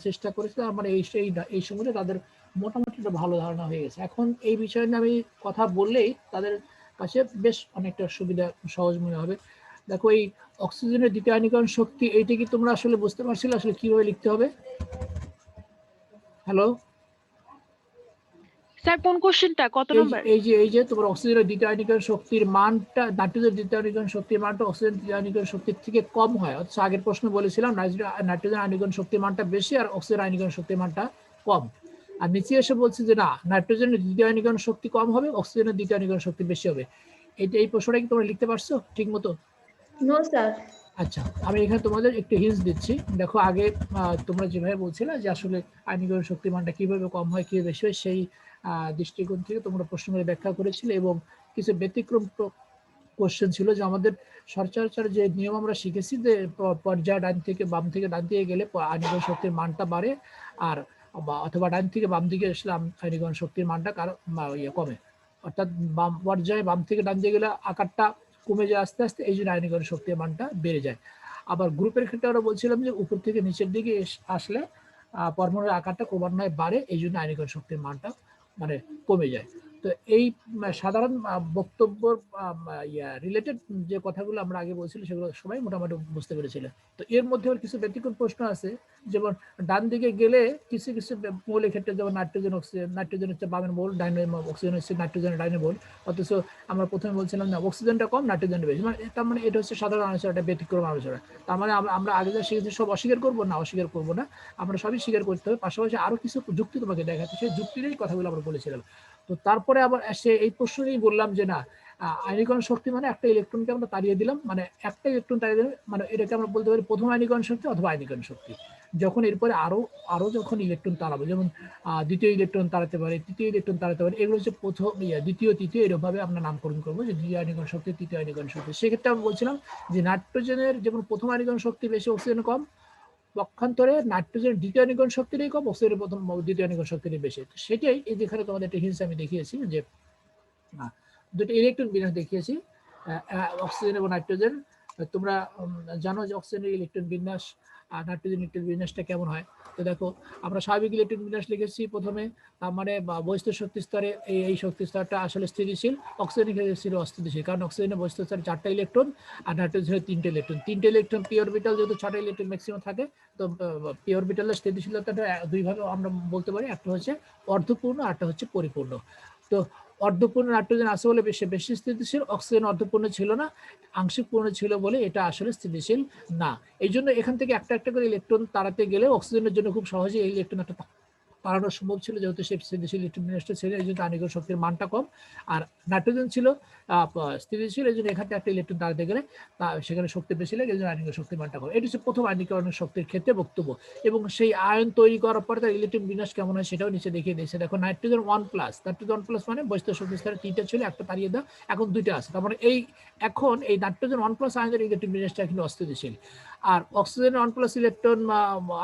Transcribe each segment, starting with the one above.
চেষ্টা করেছে, তার মানে এই সময় তাদের মোটামুটি একটা ভালো ধারণা হয়ে গেছে। এখন এই বিষয় নিয়ে আমি কথা বললেই তাদের কাছে বেশ অনেকটা সুবিধা সহজ মনে হবে। দেখো, এই অক্সিজেনের দ্বিতীয় আয়নীকরণ শক্তি, এইটা কি তোমরা আসলে বুঝতে পারছিলে আসলে কিভাবে লিখতে হবে? হ্যালো স্যার, কোন কোশ্চেনটা, কত নম্বর? এই যে তোমার অক্সিজেনের দ্বিতীয় আয়নীকরণ শক্তির মানটা, নাইট্রোজেনের দ্বিতীয় আয়নীকরণ শক্তির মানটা অক্সিজেন দ্বিতীয় আয়নীকরণ শক্তির থেকে কম হয়। অথচ আগের প্রশ্ন বলেছিলাম নাইট্রোজেন আয়নীকরণ শক্তির মানটা বেশি আর অক্সিজেন আয়নীকরণ শক্তির মানটা কম। আর নিচে এসে বলছি যে না, নাইট্রোজেনের দ্বিতীয় আয়নীকরণ শক্তি কম হবে, অক্সিজেনের দ্বিতীয় আয়নীকরণ শক্তি বেশি হবে। এই প্রশ্নটা কি তোমরা লিখতে পারছো ঠিক মতো? No sir. আচ্ছা, আমি এখানে তোমাদের একটু হিন্টস দিচ্ছি। দেখো, আগে তোমরা যেভাবে বলছিলে যে আসলে আয়নীকরণ শক্তির মানটা কিভাবে কম হয় কিভাবে বেশি হয়, সেই দৃষ্টিকোণ থেকে তোমরা প্রশ্নগুলো ব্যাখ্যা করেছিলে এবং কিছু ব্যতিক্রম কোশ্চেন ছিল যে আমাদের সচরাচর যে নিয়ম আমরা শিখেছি যে পর্যায় ডান থেকে বাম থেকে ডান দিকে গেলে আয়নীকরণ শক্তির মানটা বাড়ে, আর অথবা ডান থেকে বাম দিকে আসলে আয়নীকরণ শক্তির মানটা কমে। অর্থাৎ বাম পর্যায়ে বাম থেকে ডান দিকে গেলে আকারটা কমে যায় আস্তে আস্তে, এই জন্য আয়নীকরণ শক্তির মানটা বেড়ে যায়। আবার গ্রুপের ক্ষেত্রে আমরা বলছিলাম যে উপর থেকে নিচের দিকে আসলে পরমাণুর আকারটা ক্রমান্বয়ে বাড়ে, এই জন্য আয়নীকরণ শক্তির মানটা মানে কমে যায়। তো এই সাধারণ বক্তব্য রিলেটেড যে কথাগুলো আমরা আগে বলছিলাম সেগুলো সবাই মোটামুটি বুঝতে পেরেছিলেন। তো এর মধ্যে কিছু ব্যতিক্রম প্রশ্ন আছে, যেমন ডান দিকে গেলে কিছু কিছু মৌলের ক্ষেত্রে, যেমন নাইট্রোজেন অক্সিজেন, নাইট্রোজেন হচ্ছে বামের মৌল, অক্সিজেন হচ্ছে নাইট্রোজেনের ডাইনের মৌল। অথচ আমরা প্রথমে বলছিলাম না অক্সিজেনটা কম নাইট্রোজেনটা বেশি, মানে তার মানে এটা হচ্ছে সাধারণ আলোচনা, একটা ব্যতিক্রম আলোচনা। তার মানে আমরা আগে যা শিখেছি সব অস্বীকার করবো না, অস্বীকার করবো না, আমরা সবই স্বীকার করতে হবে। পাশাপাশি আরো কিছু যুক্তি তোমাকে দেখাতে, সেই যুক্তিরই কথাগুলো আমরা বলেছিলাম। তো তারপরে আবার এসে এই প্রশ্নেই বললাম যে না, আয়নীকরণ শক্তি মানে একটা ইলেকট্রনকে আমরা তাড়িয়ে দিলাম, মানে একটা ইলেকট্রন তাড়িয়ে দিলাম, মানে এটাকে আমরা বলতে পারি প্রথম আয়নীকরণ শক্তি অথবা আয়নীকরণ শক্তি। যখন এরপরে আরো যখন ইলেকট্রন তাড়াবো, যেমন দ্বিতীয় ইলেকট্রন তাড়াতে পারে, তৃতীয় ইলেকট্রন তাড়াতে পারে, এগুলো হচ্ছে প্রথম দ্বিতীয় তৃতীয় এরকমভাবে আমরা নামকরণ করবো যে দ্বিতীয় আয়নীকরণ শক্তি, তৃতীয় আয়নীকরণ শক্তি। সেক্ষেত্রে আমি বলছিলাম যে নাইট্রোজেনের যেমন প্রথম আয়নীকরণ শক্তি বেশি, অক্সিজেন কম, পক্ষান্তরে নাইট্রোজেনের দ্বিতীয় আয়নীকরণ শক্তিটাই কম, অক্সিজেনের প্রথম দ্বিতীয় আয়নীকরণ শক্তিটাই বেশি। সেটাই এই যেখানে তোমাদের একটা হিন্স আমি দেখিয়েছি যে দুটো ইলেকট্রন বিন্যাস দেখিয়েছি, অক্সিজেন এবং নাইট্রোজেন। তোমরা জানো যে অক্সিজেনের ইলেকট্রন বিন্যাস আর নাইট্রোজেন ইলেকট্রন বিন্যাসটা কেমন হয়। তো দেখো, আমরা স্বাভাবিক ইলেকট্রন বিন্যাস লিখেছি প্রথমে, মানে বহিস্থ শক্তি স্তরে এই শক্তি স্তরটা আসলে স্থিতিশীল, অক্সিজেনের ক্ষেত্রে ছিল অস্থিতিশীল, কারণ অক্সিজেনের বহিস্থ স্তরে 4টা ইলেকট্রন আর নাইট্রোজেনের 3টে ইলেকট্রন। 3টে ইলেকট্রন পি অরবিটাল, যেহেতু 6টা ইলেকট্রন ম্যাক্সিমাম থাকে, তো পি অরবিটালের স্থিতিশীলতাটা দুইভাবে আমরা বলতে পারি, একটা হচ্ছে অর্ধপূর্ণ আর একটা হচ্ছে পরিপূর্ণ। তো অর্ধপূর্ণ নাইট্রোজেন আছে বলে বেশি স্থিতিশীল, অক্সিজেন অর্ধপূর্ণ ছিল না, আংশিক পূর্ণ ছিল বলে এটা আসলে স্থিতিশীল না। এই জন্য এখান থেকে একটা একটা করে ইলেকট্রন তাড়াতে গেলে অক্সিজেনের জন্য খুব সহজে এই ইলেকট্রন একটা তাড়ানো সম্ভব ছিল, যেহেতু সেই স্থিতিশীল ইলেকট্রন বিন্যাসটা ছিল, এই জন্য আণবিক শক্তির মানটা কম। আর নাইট্রোজেন ছিল স্থিতিশীল, এই জন্য এখানে একটা ইলেকট্রন তাড়াতে গেলে সেখানে শক্তি বেশি লাগে, এই জন্য আণবিক শক্তির মানটা কম। এটি হচ্ছে প্রথম আয়নীকরণের শক্তির ক্ষেত্রে বক্তব্য। এবং সেই আয়ন তৈরি করার পরে তার ইলেকট্রন বিন্যাস কেমন হয় সেটাও নিচে দেখিয়ে দিয়েছে। দেখো, নাইট্রোজেন 1+, নাইট্রোজেন 1+ মানে বহিস্থ শক্তি স্তরে 3টা ছিল, একটা তাড়িয়ে দাও, এখন 2টা আছে। তার মানে এখন এই নাইট্রোজেন 1+ আয়নের ইলেকট্রন বিন্যাসটা কিন্তু অস্থিতিশীল। আর অক্সিজেনের 1+ ইলেকট্রন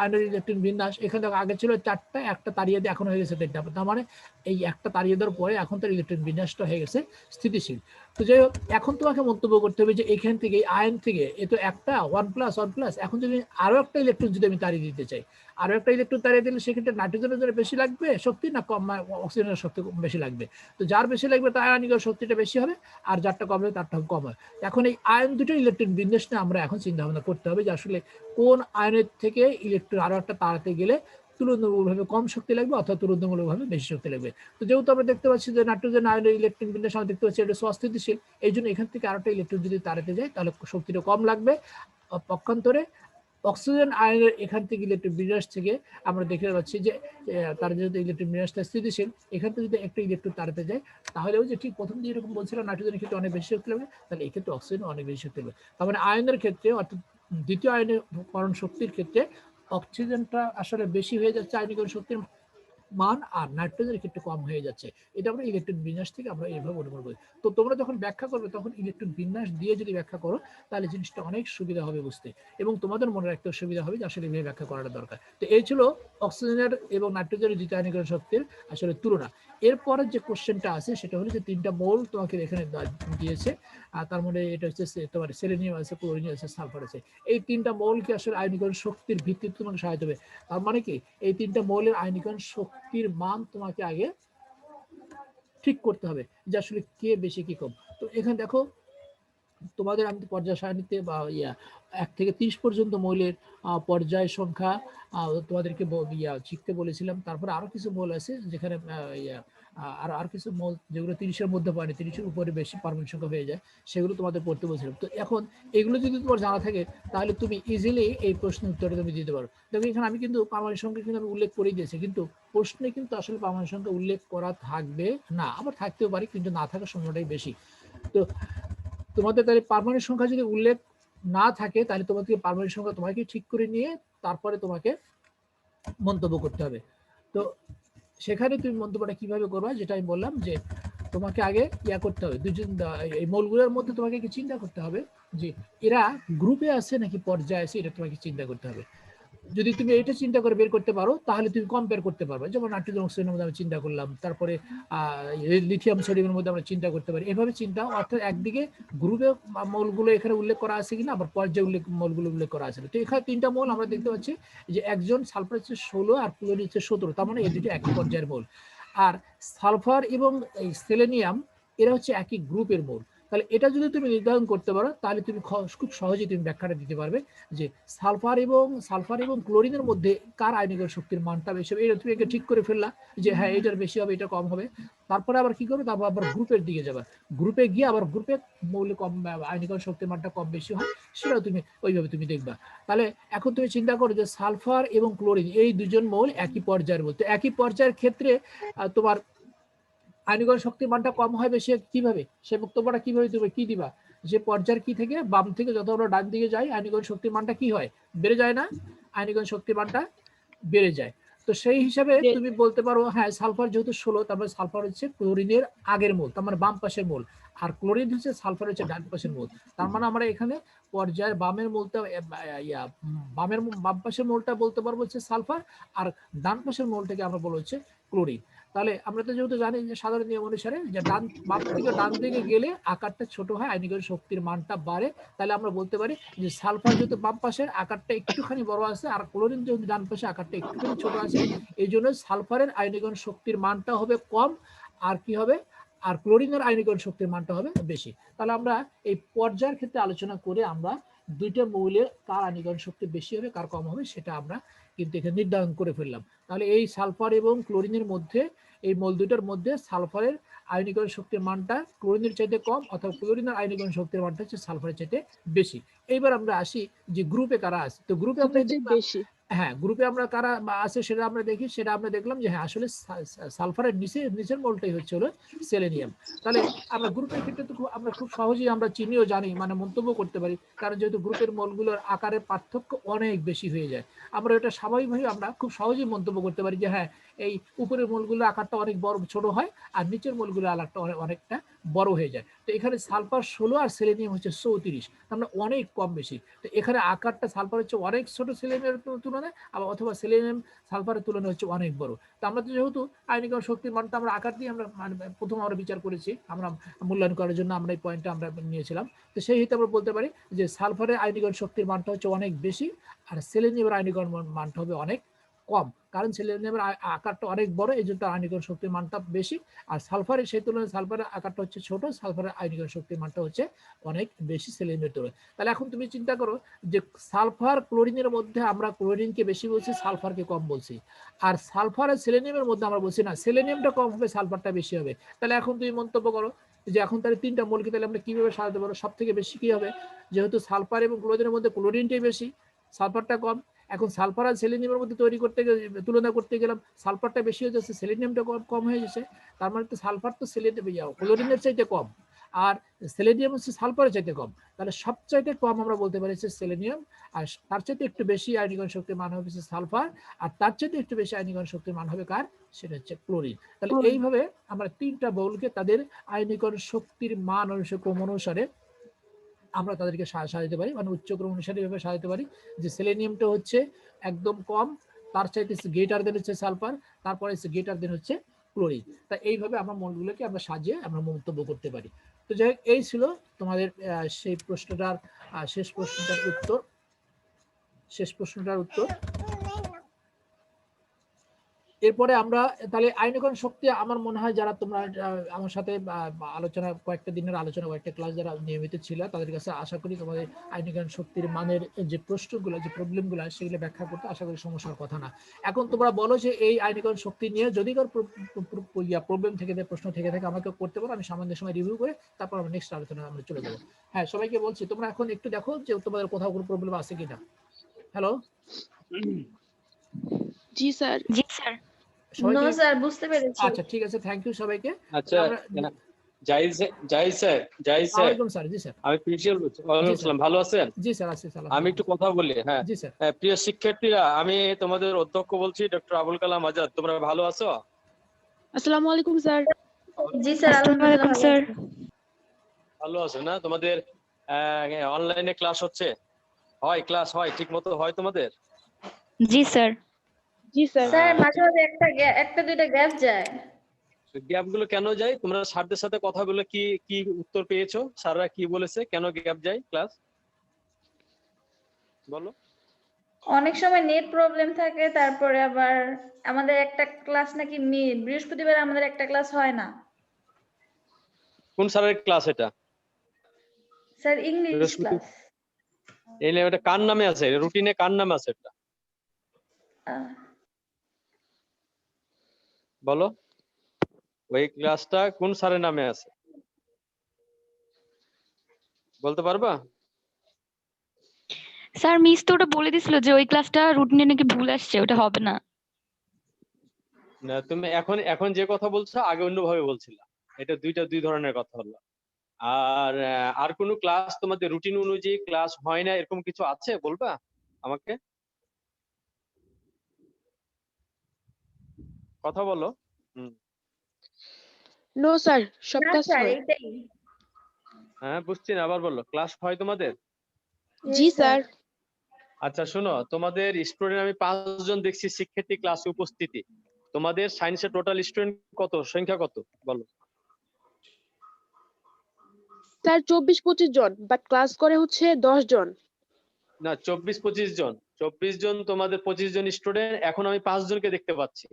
আয়নের ইলেকট্রন বিন্যাস, এখানে আগে ছিল 4টা, একটা তাড়িয়ে দিয়ে এখন হয়ে গেছে 3টা। তার মানে এই একটা তাড়িয়ে দেওয়ার পরে এখন তার ইলেকট্রন বিন্যাসটা হয়ে গেছে স্থিতিশীল। তো যাই হোক, এখন তোমাকে মন্তব্য করতে হবে যে এখান থেকে এই আয়ন থেকে এ তো একটা 1+, এখন যদি আরো একটা ইলেকট্রন যদি আমি তাড়িয়ে দিতে চাই, আরো একটা ইলেকট্রন তাড়িয়ে দিলে সেক্ষেত্রে নাইট্রোজেনের জন্য বেশি লাগবে শক্তি না কম, অক্সিজেনের শক্তি বেশি লাগবে? তো যার বেশি লাগবে তার আয়নিক শক্তিটা বেশি হবে, আর যারটা কম হবে তারটা কম হয়। এখন এই আয়ন দুটো ইলেকট্রন বিন্যাস নিয়ে আমরা এখন চিন্তা ভাবনা করতে হবে যে আসলে কোন আয়নের থেকে ইলেকট্রন আরো একটা তাড়াতে গেলে তুলনামূলকভাবে কম শক্তি লাগবে অথবা তুলনামূলকভাবে বেশি শক্তি লাগবে। তো যেহেতু আমরা দেখতে পাচ্ছি যে নাইট্রোজেন আয়নের ইলেকট্রন বিন্যাস আমরা দেখতে পাচ্ছি এটা অস্থিতিশীল, এই জন্য এখান থেকে আরেকটা ইলেকট্রন যদি তাড়াতে যায় তাহলে শক্তিটা কম লাগবে। পক্ষান্তরে অক্সিজেন আয়নের এখান থেকে ইলেকট্রন বিন্যাস থেকে আমরা দেখতে পাচ্ছি যে তার যেহেতু ইলেকট্রন বিন্যাসটা স্থিতিশীল, এখান থেকে যদি একটা ইলেকট্রন তাড়াতে যায় তাহলে ওই যে ঠিক প্রথম দিকে এরকম বলছিলাম নাইট্রোজেনের ক্ষেত্রে অনেক বেশি শক্তি লাগবে, তাহলে এক্ষেত্রে অক্সিজেন অনেক বেশি শক্তি লাগবে। তার মানে আয়নের ক্ষেত্রে অর্থাৎ দ্বিতীয় আয়নীকরণ শক্তির ক্ষেত্রে অক্সিজেনটা আসলে বেশি হয়ে যাচ্ছে আয়নীকরণ শক্তির মান, আর নাইট্রোজেনের ক্ষেত্রে কম হয়ে যাচ্ছে। এটা আমরা ইলেকট্রন বিন্যাস থেকে আমরা এইভাবে অনুমান করি। তো তোমরা যখন ব্যাখ্যা করবে তখন ইলেকট্রন বিন্যাস দিয়ে যদি ব্যাখ্যা করো তাহলে জিনিসটা অনেক সুবিধা হবে বুঝতে, এবং তোমাদের মনে রাখতে সুবিধা হবে যে আসলে এইভাবে ব্যাখ্যা করাটা দরকার। তো এই ছিল অক্সিজেনের এবং নাইট্রোজেনের দ্বিতীয় আয়নীকরণ শক্তির আসলে তুলনা। এরপরের যে কোশ্চেনটা আছে সেটা হলো যে 3টা মৌল তোমাকে এখানে দিয়েছে, আর তার মানে এটা হচ্ছে তোমার সেলেনিয়াম আছে, ক্লোরিন আছে, সালফার আছে। এই 3টা মৌলকে আসলে আয়নীকরণ শক্তির ভিত্তিতে তোমাকে সহায়তা হবে। তার মানে কি এই 3টা মৌলের আয়নীকরণ শক্তির মান তোমাকে আগে ঠিক করতে হবে যে আসলে কে বেশি কি কম। তো এখানে দেখো তোমাদের আমি পর্যায় সারণীতে বা 1 থেকে 30 পর্যন্ত মৌলের পর্যায় সংখ্যা তোমাদেরকে শিখতে বলেছিলাম। তারপরে আরো কিছু মৌল আছে যেখানে আর কিছু মৌল যেগুলো 30-এর মধ্যে পড়ে, 30-এর উপরে বেশি পারমাণবিক সংখ্যা হয়ে যায়, সেগুলো তোমাদের পড়তে বলছিলাম। তো এখন এগুলো যদি তোমার জানা থাকে তাহলে তুমি ইজিলি এই প্রশ্নের উত্তরটা তুমি দিতে পারো। দেখো এখানে আমি কিন্তু পারমাণবিক সংখ্যা কিন্তু আমি উল্লেখ করেই দিয়েছি, কিন্তু প্রশ্নে কিন্তু আসলে পারমাণবিক সংখ্যা উল্লেখ করা থাকবে না, আবার থাকতেও পারে, কিন্তু না থাকার সম্ভাবনাটাই বেশি। তো তোমাদের তাহলে পারমাণবিক সংখ্যা যদি উল্লেখ না থাকে তাহলে তোমাকে পারমাণবিক সংখ্যা তোমাকে ঠিক করে নিয়ে তারপরে তোমাকে মন্তব্য করতে হবে। তো সেখানে তুমি মন্তব্যটা কিভাবে করবা, যেটা আমি বললাম যে তোমাকে আগে করতে হবে, দুজন এই মৌলগুলোর মধ্যে তোমাকে কি চিন্তা করতে হবে যে এরা গ্রুপে আছে নাকি পর্যায়ে আছে, এটা তোমাকে চিন্তা করতে হবে। যদি তুমি এটা চিন্তা করে বের করতে পারো তাহলে তুমি কম্পেয়ার করতে পারবে। যেমন নাইট্রোজেন অক্সিজেনের মধ্যে আমরা চিন্তা করলাম, তারপরে লিথিয়াম সোডিয়ামের মধ্যে আমরা চিন্তা করতে পারি। এভাবে চিন্তা, অর্থাৎ একদিকে গ্রুপে মৌলগুলো এখানে উল্লেখ করা আছে কিনা, আবার পর্যায়ে মৌলগুলো উল্লেখ করা আছে। তো এখানে 3টা মৌল আমরা দেখতে পাচ্ছি যে একজন সালফার হচ্ছে 16 আর ক্লোরিন হচ্ছে 17, তার মানে এই দুটো একই পর্যায়ের মৌল। আর সালফার এবং এই সেলেনিয়াম এরা হচ্ছে একই গ্রুপের মৌল। তাহলে এটা যদি তুমি নির্ধারণ করতে পারো তাহলে তুমি খুব সহজেই তুমি ব্যাখ্যাটা দিতে পারবে যে সালফার এবং ক্লোরিনের মধ্যে কার আয়নীকরণ শক্তির মানটা বেশি হবে। এটা তুমি একে ঠিক করে ফেললা যে হ্যাঁ এটার বেশি হবে, এটা কম হবে। তারপরে আবার কি করবে, তারপর আবার গ্রুপের দিকে যাবে, গ্রুপে গিয়ে আবার গ্রুপে মৌল কম আয়নীকরণ শক্তির মানটা কম বেশি হয়, সেটাও তুমি ওইভাবে তুমি দেখবা। তাহলে এখন তুমি চিন্তা করো যে সালফার এবং ক্লোরিন এই দুজন মৌল একই পর্যায়ের মধ্যে, একই পর্যায়ের ক্ষেত্রে তোমার আয়নীকরণ শক্তির মানটা কম হয় বেশি কিভাবে, সে বক্তব্যটা কিভাবে তুমি কি দিবা, যে পর্যায়ের কি থেকে বাম থেকে যত আমরা ডান দিকে যাই আয়নীকরণ শক্তির মানটা কি হয়, বেড়ে যায় না, আয়নীকরণ শক্তির মানটা বেড়ে যায়। তো সেই হিসাবে তুমি বলতে পারো হ্যাঁ সালফার যেহেতু 16, তারপরে সালফার হচ্ছে ক্লোরিনের আগের মূল, তার মানে বাম পাশের মূল, আর ক্লোরিন হচ্ছে সালফার হচ্ছে ডান পাশের মূল। তার মানে আমরা এখানে পর্যায়ের বামের মূলটা বাম পাশের মূলটা বলতে পারবো হচ্ছে সালফার, আর ডান পাশের মূলটাকে আমরা বলবো হচ্ছে ক্লোরিন। তাহলে আমরা তো যেহেতু জানি যে সাধারণ নিয়ম অনুসারে যে বাম থেকে ডান দিকে গেলে আকারটা ছোট হয়, আয়নীকরণ শক্তির মানটা বাড়ে। তাহলে আমরা বলতে পারি যে সালফার যেহেতু বাম পাশের আকারটা একটুখানি বড় আছে, আর ক্লোরিন যেহেতু ডান পাশে আকারটা একটুখানি ছোট আছে, এই জন্য সালফারের আয়নীকরণ শক্তির মানটা হবে কম, আর কি হবে, আর ক্লোরিনের আয়নীকরণ শক্তির মানটা হবে বেশি। তাহলে আমরা এই পর্যায়ের ক্ষেত্রে আলোচনা করে আমরা দুইটা মৌলের কার আয়নীকরণ শক্তি বেশি হবে কার কম হবে সেটা আমরা কিন্তু এখানে নির্ধারণ করে ফেললাম। তাহলে এই সালফার এবং ক্লোরিনের মধ্যে, এই মৌল দুটোর মধ্যে সালফারের আয়নীকরণ শক্তির মানটা ক্লোরিনের চাইতে কম, অথবা ক্লোরিনের আয়নীকরণ শক্তির মানটা হচ্ছে সালফারের চাইতে বেশি। এইবার আমরা আসি যে গ্রুপে কারা আছে। তো গ্রুপে আমরা বেশি, হ্যাঁ গ্রুপে আমরা কারা আছে সেটা আমরা দেখি, সেটা আমরা দেখলাম যে হ্যাঁ আসলে সালফারের নিচের মৌলটাই হচ্ছে হলো সেলেনিয়াম। তাহলে আমরা গ্রুপের ক্ষেত্রে তো আমরা খুব সহজেই আমরা চিনিও জানি, মানে মন্তব্য করতে পারি, কারণ যেহেতু গ্রুপের মৌলগুলোর আকারের পার্থক্য অনেক বেশি হয়ে যায়, আমরা এটা স্বাভাবিকভাবে আমরা খুব সহজেই মন্তব্য করতে পারি যে হ্যাঁ এই উপরের মৌলগুলোর আকারটা অনেক বড় ছোট হয়, আর নিচের মৌলগুলোর আকারটা অনেকটা বড় হয়ে যায়। তো এখানে সালফার 16 আর সেলেনিয়াম হচ্ছে 34, আমরা অনেক কম বেশি। তো এখানে আকারটা সালফার হচ্ছে অনেক ছোট সেলেনিয়ামের তুলনায়, আবার অথবা সেলেনিয়াম সালফারের তুলনায় হচ্ছে অনেক বড়। তো আমরা তো যেহেতু আয়নীকরণ শক্তির মানটা আমরা আকার দিয়ে আমরা প্রথম আমরা বিচার করেছি, আমরা মূল্যায়ন করার জন্য আমরা এই পয়েন্টটা আমরা নিয়েছিলাম। তো সেই হিসেবে আমরা বলতে পারি যে সালফারের আয়নীকরণ শক্তির মানটা হচ্ছে অনেক বেশি, আর সেলেনিয়ামের আয়নীকরণ মানটা হবে অনেক কম, কারণ সেলেনিয়ামের আকারটা অনেক বড়, এই জন্য আয়নীকরণ শক্তির মানটা বেশি। আর সালফারের সেই তুলনায় সালফারের আকারটা হচ্ছে ছোট, সালফারের আয়নীকরণ শক্তির মানটা হচ্ছে অনেক বেশি সেলেনিয়ামের তুলনায়। তাহলে এখন তুমি চিন্তা করো যে সালফার ক্লোরিনের মধ্যে আমরা ক্লোরিনকে বেশি বলছি, সালফারকে কম বলছি, আর সালফার আর সেলেনিয়ামের মধ্যে আমরা বলছি না সেলেনিয়ামটা কম হবে সালফারটা বেশি হবে। তাহলে এখন তুমি মন্তব্য করো যে এখন তাহলে 3টা মৌলকে তাহলে আমরা কিভাবে সাজাতে পারবো, সব থেকে বেশি কি হবে, যেহেতু সালফার এবং ক্লোরিনের মধ্যে ক্লোরিনটাই বেশি, সালফারটা কম। এখন সালফার আর সেলেনিয়ামের মধ্যে তৈরি করতে তুলনা করতে গেলাম, সালফারটা বেশি হয়ে যাচ্ছে, সেলেনিয়ামটা কম হয়ে যাচ্ছে। তার মানে তো সালফার তো ক্লোরিনের চাইতে কম, আর সেলেনিয়াম হচ্ছে সালফারের চাইতে কম। তাহলে সবচাইতে কম আমরা বলতে পারি সেলেনিয়াম, আর তার চাইতে একটু বেশি আয়নীকরণ শক্তির মান হবে সালফার, আর তার চাইতে একটু বেশি আয়নীকরণ শক্তির মান হবে কার, সেটা হচ্ছে ক্লোরিন। তাহলে এইভাবে আমরা 3টা মৌলকে তাদের আয়নীকরণ শক্তির মান অনুসারে ক্রম অনুসারে আমরা তাদেরকে সাজাতে পারি, মানে উচ্চক্রম অনুসারে এভাবে সাজাতে পারি যে সেলেনিয়ামটা হচ্ছে একদম কম, তার চাইতে গ্রেটার দেন হচ্ছে সালফার, তারপরে গ্রেটার দেন হচ্ছে ক্লোরিন। তা এইভাবে আমরা মৌলগুলোকে আমরা সাজিয়ে আমরা মন্তব্য করতে পারি। তো যাই হোক, এই ছিল তোমাদের সেই প্রশ্নটার শেষ প্রশ্নটার উত্তর। এরপরে আমরা তাহলে আইনকরণ শক্তি, আমার মনে হয় যারা তোমরা আমার সাথে আলোচনা কয়েকটা দিনের আলোচনা কয়েকটা ক্লাস যারা নিয়মিত ছিল, তাদের কাছে আশা করি তোমাদের আইনকরণ শক্তির মানের যে প্রশ্নগুলো, যে প্রবলেমগুলো, সেগুলো ব্যাখ্যা করতে আশা করি সমস্যার কথা না। এখন তোমরা বলো যে এই আইনকরণ শক্তি নিয়ে যদি কারো প্রবলেম থেকে থাকে, প্রশ্ন থেকে থাকে, আমাকে করতে পারো, আমি সামান্য সময় রিভিউ করে তারপর আমরা নেক্সট আলোচনা আমরা চলে যাবো। হ্যাঁ, সবাইকে বলছি তোমরা এখন একটু দেখো যে তোমাদের কোথাও কোনো প্রবলেম আছে কিনা। হ্যালো, জি স্যার। জি স্যার। সবাইকে? নো স্যার, বুঝতে পেরেছি। আচ্ছা, ঠিক আছে, থ্যাংক ইউ সবাইকে। আচ্ছা, জাহিদ স্যার, ওয়ালাইকুম স্যার। জি স্যার। আমি প্রিন্সিপাল বলছি। ওয়ালাইকুম আসসালাম, ভালো আছেন? জি স্যার, আছি স্যার। আমি একটু কথা বলি। হ্যাঁ জি স্যার। প্রিয় শিক্ষার্থীরা, আমি তোমাদের অধ্যক্ষ বলছি, ডক্টর আবুল কালাম আজাদ। তোমরা ভালো আছো? আসসালামু আলাইকুম স্যার। জি স্যার, আসসালামু আলাইকুম স্যার। ভালো আছো না? তোমাদের অনলাইনে ক্লাস হচ্ছে? ক্লাস হয় ঠিক মতো হয় তোমাদের? জি স্যার। জি স্যার। স্যার, মাঝে মাঝে একটা দুইটা গ্যাপ যায়। গ্যাপ গুলো কেন যায়? তোমরা স্যারদের সাথে কথা বলে কি কি উত্তর পেয়েছো? স্যাররা কি বলেছে, কেন গ্যাপ যায় ক্লাস? বলো। অনেক সময় নেট প্রবলেম থাকে, তারপরে আবার আমাদের একটা ক্লাস নাকি বৃহস্পতিবার আমাদের একটা ক্লাস হয় না। কোন স্যারের ক্লাস এটা? স্যার, ইংলিশ বৃহস্পতি- ক্লাস। এটা কার নামে আছে? রুটিনে কার নামে আছে এটা? বলো, ওই ক্লাসটা কোন স্যারের নামে আছে বলতে পারবা? স্যার, মিস তো ওটা বলে দিছিল যে ওই ক্লাসটা রুটিনে নাকি ভুল আসছে, ওটা হবে না। না, তুমি এখন এখন যে কথা বলছো আগে অন্যভাবে বলছিলা। এটা দুই ধরনের কথা হলো। আর কোন ক্লাস তোমাদের রুটিন অনুযায়ী ক্লাস হয় না, এরকম কিছু আছে বলবা আমাকে? কথা বলো। নো স্যার, সব না ক্লাস স্যার, হয়। এটাই। হ্যাঁ, বুঝছি না, আবার বলো। ক্লাস হয় তোমাদের? জি স্যার। আচ্ছা শোনো, তোমাদের স্টুডেন্ট আমি 5 জন দেখছি শিক্ষার্থী ক্লাসে উপস্থিতি। তোমাদের সায়েন্সের টোটাল স্টুডেন্ট কত, সংখ্যা কত বলো? স্যার 24-25 জন, বাট ক্লাস করে হচ্ছে 10 জন। না, 24-25 জন। 24 জন তোমাদের 25 জন স্টুডেন্ট, এখন আমি 5 জনকে দেখতে পাচ্ছি।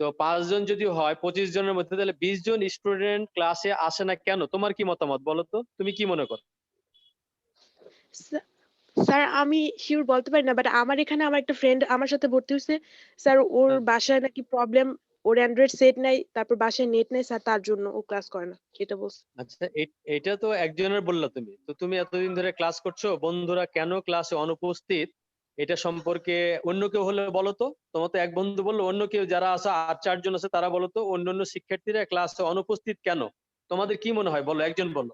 তো 5 জন যদি হয় 25 জনের মধ্যে, তাহলে 20 জন স্টুডেন্ট ক্লাসে আসে না কেন? তোমার কি মতামত বলো তো, তুমি কি মনে করো? স্যার, আমি শিওর বলতে পারি না, বাট আমার এখানে আমার একটা ফ্রেন্ড আমার সাথে ভর্তি হয়েছে স্যার। ওর বাসায় নাকি প্রবলেম, ওর অ্যান্ড্রয়েড সেট নাই, তারপর বাসায় নেট নাই স্যার, তার জন্য ও ক্লাস করে না, এটা বলছে। আচ্ছা, এটা তো একজনের বললা তুমি। তো তুমি এতদিন ধরে ক্লাস করছো, বন্ধুরা কেন ক্লাসে অনুপস্থিত, এটা সম্পর্কে অন্য কেউ হলে বলো তো। তোমার তো এক বন্ধু বললো, অন্য কেউ যারা আছে আর 4 জন আছে তারা বলো তো, অন্যান্য শিক্ষার্থীরা ক্লাসে অনুপস্থিত কেন? তোমাদের কি মনে হয় বলো, একজন বলো।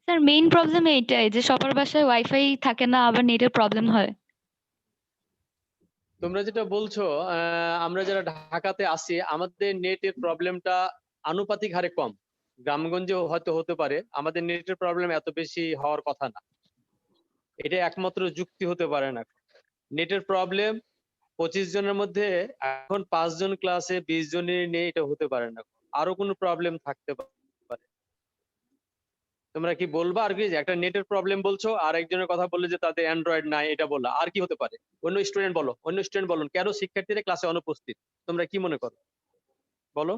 স্যার, মেইন প্রবলেম এইটাই যে সবার বাসায় ওয়াইফাই থাকে না, আবার নেটের প্রবলেম হয়। তোমরা যেটা বলছো, আমরা যারা ঢাকাতে আছি আমাদের নেটের প্রবলেমটা আনুপাতিক হারে কম। গ্রামগঞ্জেও হয়তো হতে পারে, আমাদের নেটের প্রবলেম এত বেশি হওয়ার কথা না। এটা একমাত্র যুক্তি হতে পারে না। নেটের প্রবলেম 25 জনের মধ্যে এখন 5 জন ক্লাসে 20 জনের নেই, এটা হতে পারে না। আরো কোনো প্রবলেম থাকতে পারে। তোমরা কি বলবা? আর কি, যে একটা নেটের প্রবলেম বলছো, আর একজনের কথা বললে যে তাদের অ্যান্ড্রয়েড নাই, এটা বললা। আর কি হতে পারে? অন্য স্টুডেন্ট বলো, অন্য স্টুডেন্ট বলুন, কেন শিক্ষার্থীরা ক্লাসে অনুপস্থিত, তোমরা কি মনে করো বলো,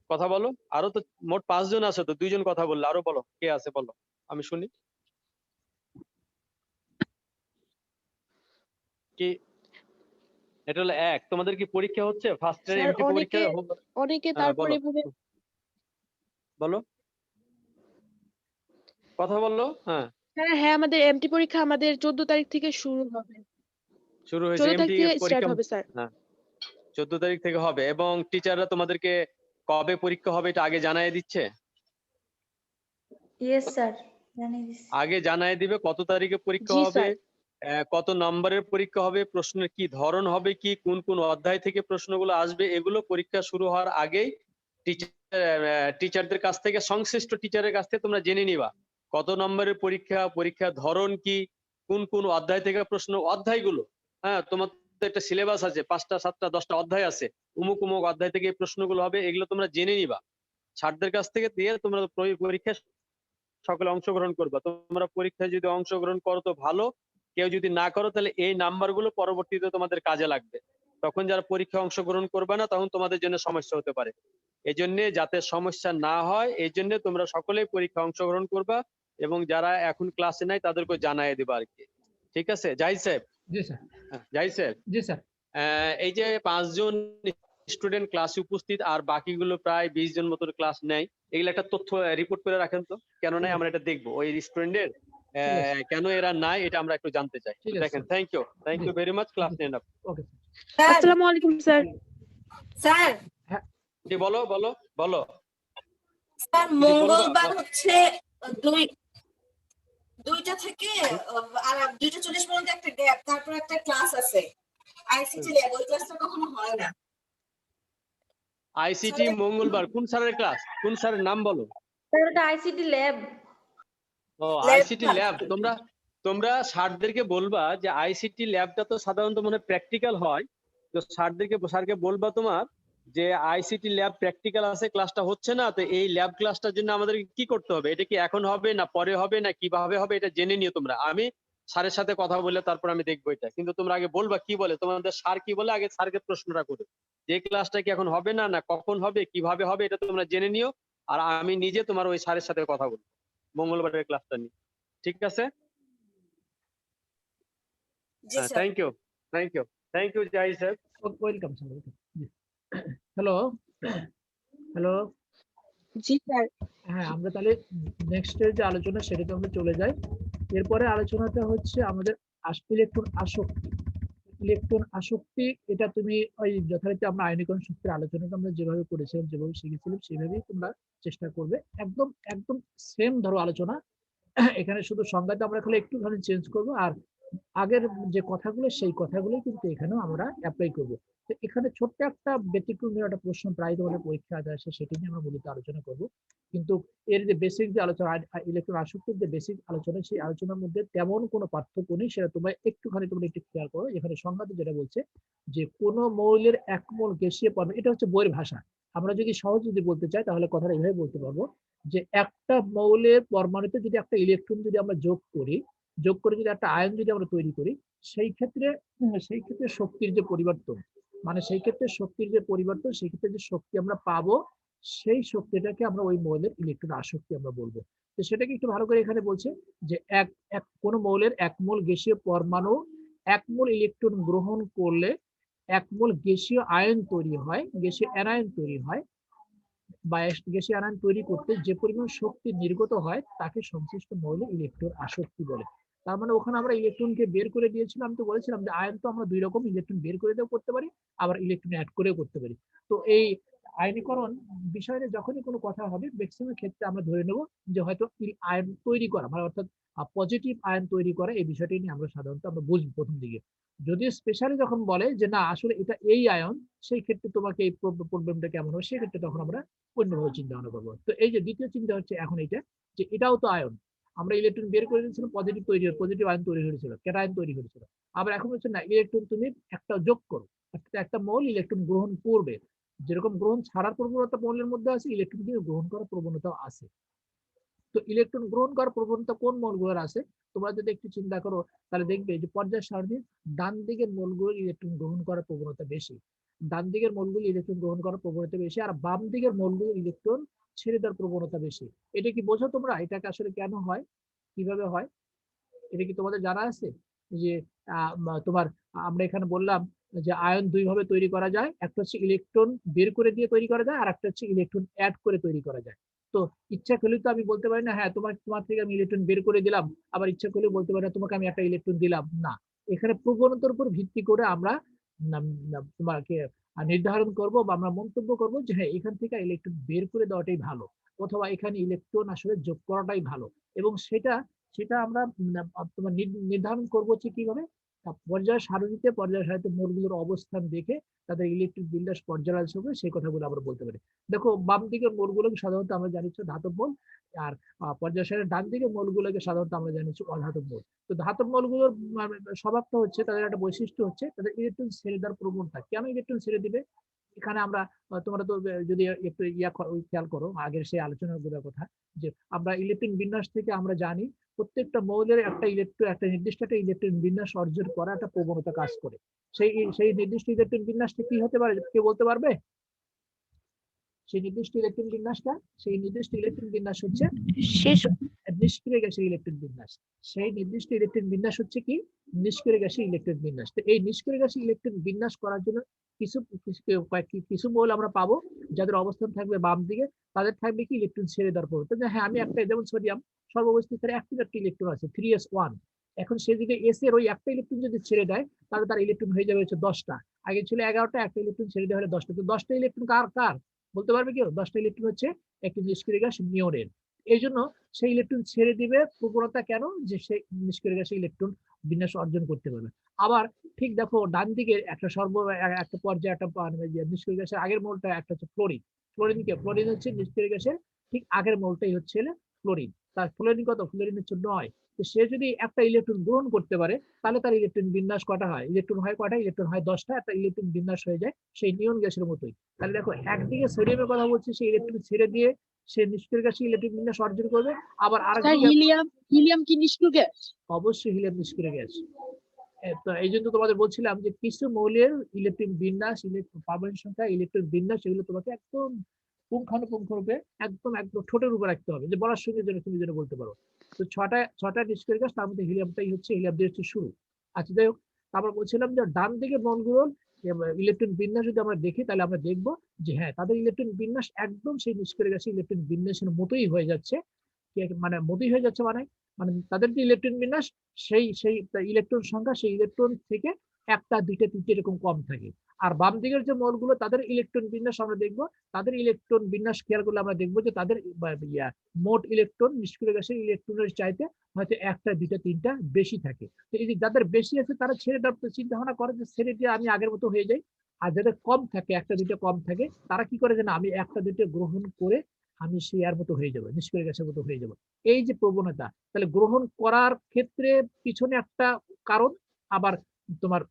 কথা বলো। আরো তো মোট 5 জন আছে, তো 2 জন কথা বললে, আরো বলো কে আছে বলো, আমি শুনি। কি এটা হলো এক? তোমাদের কি পরীক্ষা হচ্ছে? ফার্স্ট ইয়ার স্যার, এমটি পরীক্ষা? অনেকে হ্যাঁ, তারপরে বলো এভাবে বলো, কথা বললো। হ্যাঁ, হ্যাঁ, আমাদের এমটি পরীক্ষা আমাদের 14 তারিখ থেকে শুরু হবে। শুরু হয়েছে 14 তারিখ এমটি থেকে স্টার্ট পরীক্ষা। হবে স্যার। হ্যাঁ, 14 তারিখ থেকে হবে। এবং টিচাররা তোমাদেরকে কবে পরীক্ষা হবে এটা আগে জানাই দিচ্ছে? ইয়েস স্যার, জানিয়ে দিছি। আগে জানাই দিবে কত তারিখে পরীক্ষা জি হবে, স্যার। কত নম্বরের পরীক্ষা হবে, প্রশ্নের কি ধরন হবে, কি কোন কোন অধ্যায় থেকে প্রশ্নগুলো আসবে, এগুলো পরীক্ষা শুরু হওয়ার আগেই টিচারদের কাছ থেকে, সংশ্লিষ্ট টিচারের কাছ থেকে তোমরা জেনে নিবা কত নম্বরের পরীক্ষা, পরীক্ষার ধরন কি, কোন কোন অধ্যায় থেকে প্রশ্ন, অধ্যায়গুলো, হ্যাঁ তোমার তো একটা সিলেবাস আছে, 5টা 7টা 10টা অধ্যায় আছে, অমুক অমুক অধ্যায় থেকে এই প্রশ্নগুলো হবে, এগুলো তোমরা জেনে নিবা। স্যারদের কাছ থেকে দিয়ে তোমরা পরীক্ষায় সকলে অংশগ্রহণ করবা। তোমরা পরীক্ষায় যদি অংশগ্রহণ করো তো ভালো, কেউ যদি না করো তাহলে এই নাম্বারগুলো পরবর্তীতে তোমাদের কাজে লাগবে। তখন যারা পরীক্ষায় অংশগ্রহণ করবে না তখন তোমাদের জন্য সমস্যা হতে পারে। এই জন্য যাতে সমস্যা না হয় এই জন্য তোমরা সকলেই পরীক্ষা অংশগ্রহণ করবা, এবং যারা এখন ক্লাসে নাই তাদেরকে জানাই দিবা আর কি। ঠিক আছে জাহিদ সাহেব? জি স্যার। জাহিদ সাহেব, জি স্যার। এই যে 5 জন স্টুডেন্ট ক্লাসে উপস্থিত আর বাকিগুলো প্রায় 20 জন মতো ক্লাস নেয়, এগুলো একটা তথ্য রিপোর্ট করে রাখেন তো, কেন নাই আমরা এটা দেখবো। ওই স্টুডেন্টের ঠিক আছে। কেন এরা নাই এটা আমরা একটু জানতে চাই। ঠিক আছে, দেখেন, sir. Thank you G. Very much, class নেন আপনি। ওকে স্যার আসসালামু আলাইকুম স্যার। স্যার জি বলো বলো বলো। স্যার জি, বলবা, মঙ্গলবার বল। হচ্ছে দুইটা থেকে আর 2:40 পর্যন্ত একটা গ্যাপ, তারপর একটা ক্লাস আছে আইসিটি ল্যাব, ওই ক্লাসটা কখনো হয় না। আইসিটি মঙ্গলবার, কোন স্যারের ক্লাস, কোন স্যারের নাম বলো? স্যার ওটা আইসিটি ল্যাব। ও Lab আইসিটি class। ল্যাব। তোমরা স্যারদেরকে বলবা যে আইসিটি ল্যাবটা তো সাধারণত মনে প্র্যাকটিক্যাল হয়, তো স্যারকে বলবা তোমার যে আইসিটি ল্যাব প্র্যাকটিক্যাল আছে, ক্লাসটা হচ্ছে না, তো এই ল্যাব ক্লাসটার জন্য আমাদেরকে কি করতে হবে, এটা কি এখন হবে না পরে হবে না কিভাবে হবে এটা জেনে নিও তোমরা। আমি স্যারের সাথে কথা বলে তারপর আমি দেখবো এটা, কিন্তু তোমরা আগে বলবা কি বলে, তোমাদের স্যার কি বলে আগে স্যারকে প্রশ্নটা করো যে ক্লাসটা কি এখন হবে না না কখন হবে কিভাবে হবে, এটা তোমরা জেনে নিও। আর আমি নিজে তোমার ওই স্যারের সাথে কথা বলবো মঙ্গলবারের ক্লাসটা নিয়ে। ঠিক আছে? জি sir. Thank you Zahid sir. Welcome sir, welcome. জি। Hello hello. জি স্যার। হ্যাঁ, আমরা তাহলে নেক্সট যে আলোচনা সেটাতে আমরা চলে যাই। এরপরে আলোচনাটা হচ্ছে আমাদের ইলেকট্রন আসক্তি। ইলেকট্রন আসক্তি, এটা তুমি ওই যথারীতি আমরা আয়নীকরণ শক্তির আলোচনাটা আমরা যেভাবে করেছিলাম, যেভাবে শিখেছিলাম সেভাবেই তোমরা চেষ্টা করবে। একদম একদম সেম ধরো আলোচনা। এখানে শুধু সংজ্ঞাটা আমরা খালি একটুখানি চেঞ্জ করব, আর আগের যে কথাগুলো সেই কথাগুলো কিন্তু এখানেও আমরা অ্যাপ্লাই করব। তো এখানে ছোট্ট একটা ব্যতিক্রমী একটা প্রশ্ন প্রায় তোমাদের পরীক্ষা আসে, সেটি নিয়ে আমরা মূলত আলোচনা করব। কিন্তু এর যে বেসিক যে আলোচনা, ইলেকট্রন আসক্তির যে বেসিক আলোচনা, সেই আলোচনার মধ্যে তেমন কোনো পার্থক্য নেই, সেটা তোমরা একটুখানি একটু খেয়াল করো। এখানে সংজ্ঞাতে যেটা বলছে যে কোন মৌলের এক মোল গ্যাসীয় পরমাণু, এটা হচ্ছে বইয়ের ভাষা। আমরা যদি সহজ যদি বলতে চাই তাহলে কথাটা এইভাবে বলতে পারবো যে একটা মৌলের পরমাণুতে যদি একটা ইলেকট্রন যদি আমরা যোগ করে যদি একটা আয়ন যদি আমরা তৈরি করি, সেই ক্ষেত্রে শক্তির যে পরিবর্তন, মানে সেই ক্ষেত্রে সেই ক্ষেত্রে যে শক্তি আমরা পাবো, সেই শক্তিটাকে আমরা ওই মৌলের ইলেকট্রন আসক্তি আমরা বলবো। তো সেটাকে একটু ভালো করে এখানে বলছে যে কোন মৌলের এক মোল গ্যাসীয় পরমাণু এক মোল ইলেকট্রন গ্রহণ করলে এক মোল গ্যাসীয় আয়ন তৈরি হয়, গ্যাসীয় অ্যানায়ন তৈরি হয়, বা গ্যাসীয় আয়ন তৈরি করতে যে পরিমাণ শক্তি নির্গত হয় তাকে সংশ্লিষ্ট মৌলে ইলেকট্রন আসক্তি বলে। তার মানে ওখানে আমরা ইলেকট্রনকে বের করে দিয়েছিলাম, আমি তো বলেছিলাম যে আয়ন তো আমরা দুই রকম, ইলেকট্রন বের করে দিয়েও করতে পারি, আবার ইলেকট্রন অ্যাড করেও করতে পারি। তো এই আয়নীকরণ বিষয়ে যখনই কোনো কথা হবে ম্যাক্সিমাম ক্ষেত্রে আমরা ধরে নেব যে হয়তো আয়ন তৈরি করা, মানে অর্থাৎ পজিটিভ আয়ন তৈরি করা, এই বিষয়টি নিয়ে আমরা সাধারণত আমরা বুঝবো প্রথম দিকে। যদি স্পেশালি যখন বলে যে না আসলে এটা এই আয়ন, সেই ক্ষেত্রে তোমাকে এই প্রবলেমটা কেমন হবে, সেক্ষেত্রে তখন আমরা অন্যভাবে চিন্তা ভাবনা করবো। তো এই যে দ্বিতীয় চিন্তা হচ্ছে এখন এটা যে এটাও তো আয়ন, আমরা ইলেকট্রন বের করে দিয়েছিলাম, পজিটিভ আয়ন তৈরি হয়েছিল, ক্যাটায়ন তৈরি হয়েছিল। আবার এখন হচ্ছে না, ইলেকট্রন তুমি একটা যোগ করো, একটা মৌল ইলেকট্রন গ্রহণ করবে, যেরকম গ্রহণ ছাড়ার প্রবণতা মৌলের মধ্যে আছে, ইলেকট্রন কিন্তু গ্রহণ করার প্রবণতাও আছে। তো ইলেকট্রন গ্রহণ করার প্রবণতা কোন মৌলগুলোর আছে, তোমরা যদি একটু চিন্তা করো তাহলে দেখবে যে পর্যায় সারণীর ডান দিকের মৌলগুলোর ইলেকট্রন গ্রহণ করার প্রবণতা বেশি, ডান দিকের মৌলগুলো ইলেকট্রন গ্রহণ করার প্রবণতা বেশি, আর বাম দিকের মৌলগুলোর ইলেকট্রন ছেড়ে দেওয়ার প্রবণতা বেশি। এটা কি বোঝো তোমরা, এটাকে আসলে কেন হয়, কিভাবে হয়, এটা কি তোমাদের জানা আছে? যে তোমার আমরা এখানে বললাম যে আয়ন দুই ভাবে তৈরি করা যায়, একটা হচ্ছে ইলেকট্রন বের করে দিয়ে তৈরি করা যায়, আর একটা হচ্ছে ইলেকট্রন অ্যাড করে তৈরি করা যায়। তো ইচ্ছা করলে তো আমি বলতে পারি না হ্যাঁ তোমার থেকে আমি ইলেকট্রন বের করে দিলাম, আবার ইচ্ছা করলে বলতে পারি না তোমাকে আমি একটা ইলেকট্রন দিলাম না। এখানে প্রবণতার উপর ভিত্তি করে আমরা তোমাকে নির্ধারণ করব বা আমরা মন্তব্য করব যে হ্যাঁ এখান থেকে ইলেকট্রন বের করে দেওয়াটাই ভালো, অথবা এখানে ইলেকট্রন আসলে যোগ করাটাই ভালো, এবং সেটা সেটা আমরা তোমার নির্ধারণ করবো হচ্ছে কিভাবে, পর্যায় সারণীতে মোলগুলোর অবস্থান দেখে তাদের ইলেকট্রিক বিন্যাস পর্যালোচনা করে সেই কথাগুলো আমরা বলতে পারি। দেখো বাম দিকের মোলগুলোকে সাধারণত আমরা জানি ধাতব মোল, আর পর্যায় সারণীর ডান দিকের মোলগুলোকে সাধারণত আমরা জানি অধাতব মোল। তো ধাতব মোলগুলোর স্বভাবটা হচ্ছে, তাদের একটা বৈশিষ্ট্য হচ্ছে তাদের ইলেকট্রন ছেড়ে দেওয়ার প্রবণতা। কেন ইলেকট্রন ছেড়ে দিবে? এখানে আমরা তোমরা তো যদি একটু খেয়াল করো আগের সেই আলোচনাগুলোর কথা, যে আমরা ইলেকট্রন বিন্যাস থেকে আমরা জানি প্রত্যেকটা মৌলের একটা নির্দিষ্ট একটা ইলেকট্রন বিন্যাস অর্জন করা একটা প্রবণতা কাজ করে। সেই নির্দিষ্ট ইলেকট্রন বিন্যাসটা কি হতে পারে, কে বলতে পারবে? সেই নির্দিষ্ট ইলেকট্রন বিন্যাস হচ্ছে শেষ নিষ্ক্রিয় গ্যাসের ইলেকট্রন বিন্যাস। সেই নির্দিষ্ট ইলেকট্রন বিন্যাস হচ্ছে কি? নিষ্ক্রিয় গ্যাসের ইলেকট্রন বিন্যাস। তো এই নিষ্ক্রিয় গ্যাসের ইলেকট্রন বিন্যাস করার জন্য কিছু মৌল আমরা পাবো যাদের অবস্থান থাকবে বাম দিকে, তাদের থাকবে কি ইলেকট্রন ছেড়ে দেওয়ার প্রবণতা। হ্যাঁ, আমি একটা, যেমন সোডিয়াম সর্ববস্তুতে অ্যাক্টিভ একটা ইলেকট্রন আছে 3s1। এখন সে যদি এস এর ওই একটা ইলেকট্রন যদি ছেড়ে দেয়, তাহলে তার ইলেকট্রন হয়ে যাবে হচ্ছে 10টা। আগে ছিল 11টা, একটা ইলেকট্রন ছেড়ে দেওয়া হলে 10টা। তো 10টা ইলেকট্রন কার বলতে পারবে কেউ? 10টা ইলেকট্রন হচ্ছে একটি নিষ্ক্রিয় গ্যাস নিওনের। এই জন্য সেই ইলেকট্রন ছেড়ে দিবে প্রবণতা কেন? যে সেই নিষ্ক্রিয় গ্যাসে ইলেকট্রন বিন্যাস অর্জন করতে পারবে। আবার ঠিক দেখো ডান দিকে একটা পর্যায়ে একটা নিষ্ক্রিয় গ্যাসের আগের মোলটা একটা হচ্ছে ফ্লোরিন। ফ্লোরিন হচ্ছে নিষ্ক্রিয় গ্যাসের ঠিক আগের মোলটাই হচ্ছে ফ্লোরিন। তার ফ্লোরিন কত? ফ্লোরিন হচ্ছে 9। তো সে যদি একটা ইলেকট্রন গ্রহণ করতে পারে, তাহলে তার ইলেকট্রন বিন্যাস কটা হয়? ইলেকট্রন হয় কটা? ইলেকট্রন হয় 10টা। একটা ইলেকট্রন বিন্যাস হয়ে যায় সেই নিয়ন গ্যাসের মতোই। তাহলে দেখো একদিকে সোডিয়ামের কথা বলছি, সেই ইলেকট্রন ছেড়ে দিয়ে সে নিষ্ক্রিয় গ্যাসে ইলেকট্রিক বিন্যাস অর্জন করবে। আবার আরেকদিকে হিলিয়াম কি নিষ্ক্রিয় গ্যাস? অবশ্যই হিলিয়াম নিষ্ক্রিয় গ্যাস। তো এই জন্য তোমাদের বলছিলাম যে কিছু মৌলের ইলেকট্রিক বিন্যাস, পারমাণবিক সংখ্যা, ইলেকট্রন বিন্যাস, এগুলো তোমাকে একদম পুঙ্খানুপুঙ্খ রূপে একদম ঠোঁটের উপর রাখতে হবে, যে বলার সঙ্গে যেন তুমি যেন বলতে পারো। তো ছটা নিষ্ক্রিয় গ্যাস, তার মধ্যে হিলিয়ামটাই হচ্ছে, হিলিয়াম দিয়ে হচ্ছে শুরু। আচ্ছা যাই হোক, তারপর বলছিলাম যে ডান দিকে মৌলগুলোর ইলেকট্রন বিন্যাস যদি আমরা দেখি, তাহলে আমরা দেখবো যে হ্যাঁ, তাদের ইলেকট্রন বিন্যাস একদম সেই নিষ্ক্রিয় গ্যাসের ইলেকট্রন বিন্যাসের মতোই হয়ে যাচ্ছে। মানে মতোই হয়ে যাচ্ছে মানে মানে তাদের যে ইলেকট্রন বিন্যাস, সেই ইলেকট্রন সংখ্যা সেই ইলেকট্রন থেকে একটা, দুইটা, তিনটে এরকম কম থাকে। আর বাম দিকের যে মৌলগুলো, তাদের ইলেকট্রন বিন্যাস আমরা দেখবো, তাদের ইলেকট্রন বিন্যাস খেয়াল করলে আমরা দেখবো যে তাদের মোট ইলেকট্রন নিষ্ক্রিয় গ্যাসের ইলেকট্রনের চাইতে হয়তো একটা, দুইটা, তিনটা বেশি থাকে। তো এই যে যাদের বেশি আছে, তারা ছেড়ে দেওয়ার চিন্তা ভাবনা করে যে ছেড়ে দিয়ে আমি আগের মতো হয়ে যাই। আর যাদের কম থাকে, একটা, দুইটা কম থাকে, তারা কি করে, যে না, আমি একটা, দুইটা গ্রহণ করে আমি শেয়ার মতো হয়ে যাবো, নিষ্ক্রিয় গ্যাসের মতো হয়ে যাবো। এই যে প্রবণতা, তাহলে গ্রহণ করার ক্ষেত্রে পিছনে একটা কারণ, আবার তোমার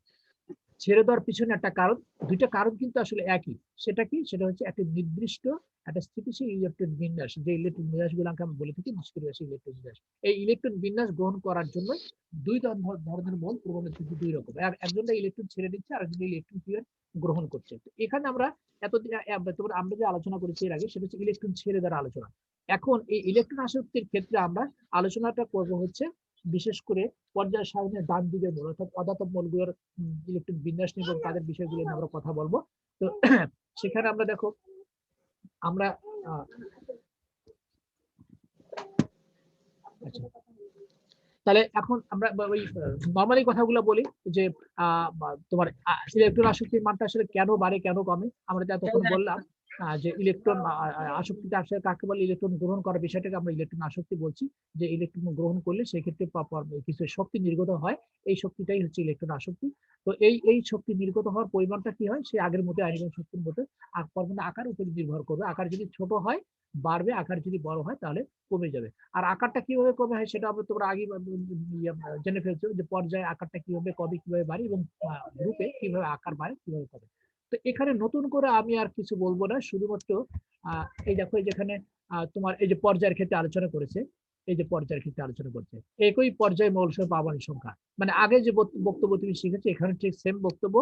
ছেড়ে দেওয়ার পিছনে একটা কারণ। দুইটা কারণ কিন্তু আসলে একই। সেটা কি? সেটা হচ্ছে একটা নির্দিষ্ট একটা স্থিতিশীল ইলেকট্রন বিন্যাস, যে ইলেকট্রন বিন্যাস গুলোকে আমরা বলে থাকি নিষ্ক্রিয় গ্যাসের ইলেকট্রন বিন্যাস। এই ইলেকট্রন বিন্যাস গ্রহণ করার জন্য দুই ধরনের মোল প্রবণতা কিন্তু দুই রকম। একজনটা ইলেকট্রন ছেড়ে দিচ্ছে, আর একজন ইলেকট্রন গ্রহণ করছে। তো এখানে আমরা আমরা যে আলোচনা করেছি এর আগে, সেটা হচ্ছে ইলেকট্রন ছেড়ে দেওয়ার আলোচনা। এখন এই ইলেকট্রন আসক্তির ক্ষেত্রে আমরা আলোচনাটা করব হচ্ছে বিশেষ করে পর্যায় সারণীর ডান দিকের মোল, অর্থাৎ অধাতব মোলগুলোর ইলেকট্রন বিন্যাস নিয়ে এবং তাদের বিষয়গুলো নিয়ে আমরা কথা বলবো। তো সেখানে আমরা দেখো, আমরা আচ্ছা, তাহলে এখন আমরা ওই নর্মালি কথাগুলো বলি যে তোমার ইলেকট্রন আসক্তির মানটা আসলে কেন বাড়ে, কেন কমে। আমরা যা তখন বললাম যে ইলেকট্রন আসক্তিটা আসলে কাকে বলে, ইলেকট্রন গ্রহণ করার বিষয়টাকে আমরা ইলেকট্রন আসক্তি বলছি। যে ইলেকট্রন গ্রহণ করলে সেক্ষেত্রে কিছু শক্তি নির্গত হয়, এই শক্তিটাই হচ্ছে ইলেকট্রন আসক্তি। তো এই শক্তি নির্গত হওয়ার পরিমাণটা কি হয়, সে আগের মতো আইনিক শক্তির মতো পরমাণু আকার উপর নির্ভর করবে। আকার যদি ছোট হয় বাড়বে, আকার যদি বড় হয় তাহলে কমে যাবে। আর আকারটা কিভাবে কমে হয় সেটা আমরা তোমরা আগে জেনে ফেলছো, যে পর্যায়ে আকারটা কিভাবে কমে, কিভাবে বাড়ে, এবং গ্রুপে কিভাবে আকার বাড়ে, কিভাবে কমে। তো এখানে নতুন করে আমি আর কিছু বলবো না, শুধুমাত্র এই দেখো, যেখানে তোমার এই যে পর্যায়ের ক্ষেত্রে আলোচনা করেছে, এই যে পর্যায়ের ক্ষেত্রে আলোচনা করছে একই পর্যায়ে মৌল পারমাণবিক সংখ্যা, মানে আগে যে বক্তব্য তুমি শিখেছো এখানে ঠিক সেম বক্তব্য।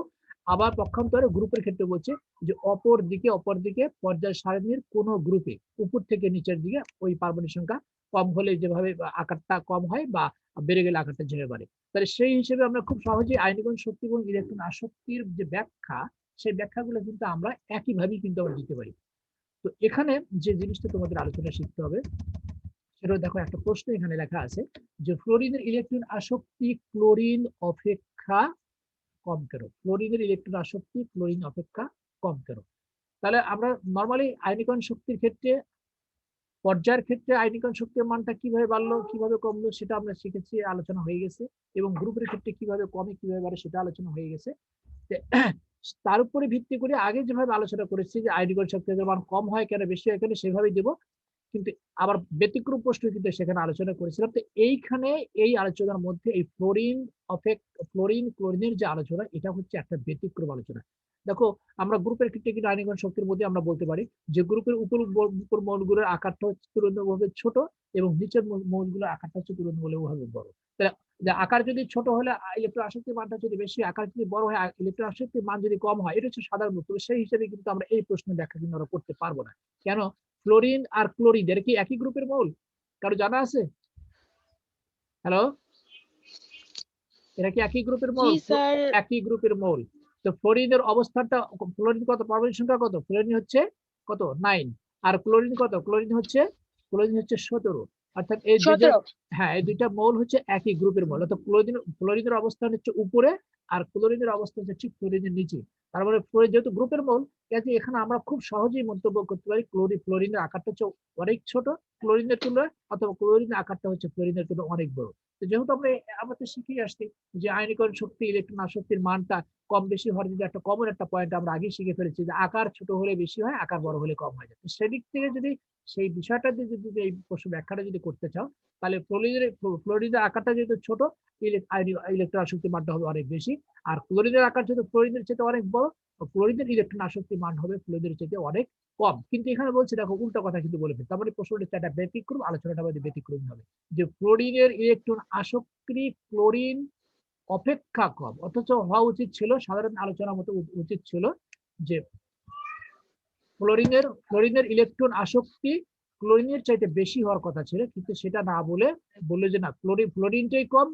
আবার পক্ষান্তরে গ্রুপের ক্ষেত্রে বলছে যে অপর দিকে পর্যায় সারণীর কোন গ্রুপে উপর থেকে নিচের দিকে ওই পারমাণবিক সংখ্যা কম হলে যেভাবে আকারটা কম হয়, বা বেড়ে গেলে আকারটা ঝরে পড়ে। তাহলে সেই হিসেবে আমরা খুব সহজেই আয়নীকরণ শক্তি এবং ইলেকট্রন আসক্তির যে ব্যাখ্যা, সেই ব্যাখ্যাগুলো কিন্তু আমরা একইভাবেই কিন্তু আমরা দিতে পারি। তো এখানে যে জিনিসটা তোমাদের আলোচনা শিখতে হবে, সেটা দেখো, একটা প্রশ্ন এখানে লেখা আছে যে ফ্লোরিনের ইলেকট্রন আসক্তি ক্লোরিন অপেক্ষা কম কেন? ফ্লোরিনের ইলেকট্রন আসক্তি ক্লোরিন অপেক্ষা কম কেন? তাহলে আমরা নর্মালি আয়নীকরণ শক্তির ক্ষেত্রে পর্যায়ের ক্ষেত্রে আয়নীকরণ শক্তির মানটা কিভাবে বাড়লো কিভাবে কমলো সেটা আমরা শিখেছি, আলোচনা হয়ে গেছে, এবং গ্রুপের ক্ষেত্রে কিভাবে কমে কিভাবে বাড়ে সেটা আলোচনা হয়ে গেছে। তার উপরে ভিত্তি করে আগে যেভাবে আলোচনা করেছি যে আয়নীকরণ শক্তির মান কম হয় কেন বেশি হয় কেন সেভাবেই দেবো, কিন্তু আবার ব্যতিক্রম প্রশ্ন কিন্তু সেখানে আলোচনা করেছিলাম। তো এইখানে এই আলোচনার মধ্যে এই ক্লোরিনের যে আলোচনা এটা হচ্ছে একটা ব্যতিক্রম আলোচনা। দেখো আমরা গ্রুপের ক্ষেত্রে কিন্তু আয়নীকরণ শক্তির মধ্যে আমরা বলতে পারি যে গ্রুপের উপর মৌলগুলোর আকারটা হচ্ছে তুলনামূলকভাবে ছোট এবং নিচের মৌলগুলোর আকারটা হচ্ছে তুলনামূলকভাবে বড়। তাহলে আকার যদি ছোট হলে ইলেকট্রন আসক্তির মানটা যদি বেশি, আকার যদি বড় হয় ইলেকট্রন আসক্তির মান যদি কম হয়, এটা হচ্ছে সাধারণ উত্তর। সেই হিসেবে কিন্তু আমরা এই প্রশ্ন ব্যাখ্যা কিন্তু আমরা করতে পারবো না। কেন? ফ্লোরিন আর ক্লোরিন এর কি একই গ্রুপের মৌল? কারো জানা আছে? হ্যালো, এরা কি একই গ্রুপের মৌল? জি স্যার। একই গ্রুপের মৌল। তো ফ্লোরিনের অবস্থানটা, ফ্লোরিন কত, পারমাণবিক সংখ্যা কত? ফ্লোরিন হচ্ছে কত? 9। আর ক্লোরিন কত? ক্লোরিন হচ্ছে 17। অর্থাৎ এই দুইটা, 17। হ্যাঁ এই দুইটা মৌল হচ্ছে একই গ্রুপের মৌল। অর্থাৎ ফ্লোরিনের অবস্থান হচ্ছে উপরে আর ক্লোরিনের অবস্থান হচ্ছে ফ্লোরিনের নিচে। তার মানে ফ্লোরিন যেহেতু গ্রুপের মৌল, কাজে এখানে আমরা খুব সহজেই মন্তব্য করতে পারি ফ্লোরিনের আকারটা হচ্ছে অনেক ছোট ক্লোরিনের তুলনায়, অথবা ক্লোরিনের আকারটা হচ্ছে ফ্লোরিনের তুলনায় অনেক বড়। তো যেহেতু আমরা তো শিখে আসছি যে আয়নীকরণ শক্তি ইলেকট্রন আসক্তির মানটা কম বেশি হওয়ার যদি একটা কমন একটা পয়েন্ট আমরা আগে শিখে ফেলেছি যে আকার ছোট হলে বেশি হয়, আকার বড় হলে কম হয়। তো সেদিক থেকে যদি সেই বিষয়টা যদি এই প্রশ্ন ব্যাখ্যাটা যদি করতে চাও, তাহলে ফ্লোরিনের আকারটা যেহেতু ছোট, ইলেকট্রন আসক্তির মানটা হবে অনেক বেশি। আর ক্লোরিনের আকার যেহেতু ফ্লোরিনের চেয়ে অনেক বড়, ক্লোরিনের ইলেকট্রন আসক্তির মান হবে ফ্লোরিনের চেয়ে অনেক কম। কিন্তু এখানে বলছে দেখো উল্টা কথা কিন্তু বলে ফেলছে। তারপরে প্রশ্নটা একটা ব্যতিক্রম, আলোচনাটা আমাদের ব্যতিক্রম হবে যে ফ্লোরিনের ইলেকট্রন আসক্তি ক্লোরিন অপেক্ষা কম, অথচ হওয়া উচিত ছিল সাধারণ আলোচনার মতো উচিত ছিল যে ফ্লোরিনের ইলেকট্রন আসক্তি ক্লোরিনের চাইতে বেশি হওয়ার কথা ছিল, কিন্তু সেটা না বললে যে না ফ্লোরিনটাই কম,